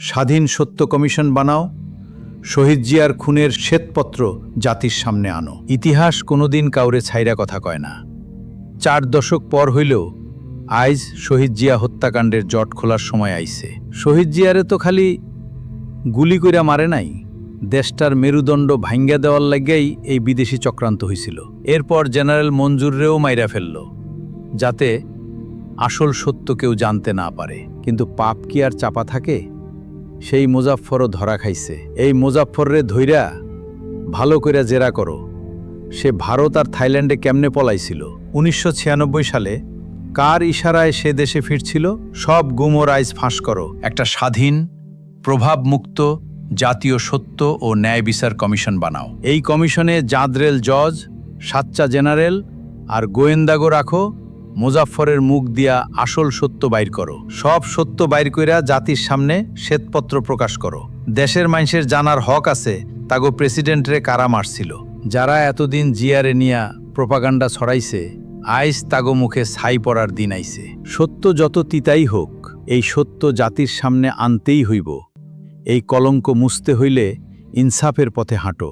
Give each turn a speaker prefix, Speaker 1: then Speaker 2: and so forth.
Speaker 1: স্বাধীন সত্য কমিশন বানাও, শহীদ জিয়ার খুনের শ্বেতপত্র জাতির সামনে আনো। ইতিহাস কোনোদিন কাউরে ছাইরা কথা কয় না। 4 দশক পর হইলেও আইজ শহীদ জিয়া হত্যাকাণ্ডের জট খোলার সময় আইছে। শহীদ জিয়ারে তো খালি গুলি কইরা মারে নাই, দেশটার মেরুদণ্ড ভাঙ্গা দেওয়ার লাগেই এই বিদেশি চক্রান্ত হইছিল। এরপর জেনারেল মঞ্জুররেও মাইরা ফেলল, যাতে আসল সত্য কেউ জানতে না পারে। কিন্তু পাপ কি আর চাপা থাকে? সেই মুজাফফরও ধরা খাইছে। এই মুজাফফররে ধইরা ভালো কইরা জেরা করো, সে ভারত আর থাইল্যান্ডে কেমনে পলাইছিল। 1996 সালে কার ইশারায় সে দেশে ফিরছিল? সব গুমর আইজ ফাঁস করো। একটা স্বাধীন, প্রভাবমুক্ত জাতীয় সত্য ও ন্যায় বিচার কমিশন বানাও। এই কমিশনে জাদরেল জজ, সাচ্চা জেনারেল আর গোয়েন্দাগো রাখো। মুজাফফরের মুখ দিয়া আসল সত্য বাইর করো। সব সত্য বাইর কইরা জাতির সামনে শ্বেতপত্র প্রকাশ করো। দেশের মানুষের জানার হক আছে তাগো প্রেসিডেন্টরে কারা মারছিল। যারা এতদিন জিয়ারে নিয়া প্রোপাগান্ডা ছড়াইছে, আইজ তাগো মুখে ছাই পড়ার দিন আইছে। সত্য যত তিতাই হোক, এই সত্য জাতির সামনে আনতেই হইব। এই কলঙ্ক মুছতে হইলে ইনসাফের পথে হাঁটো।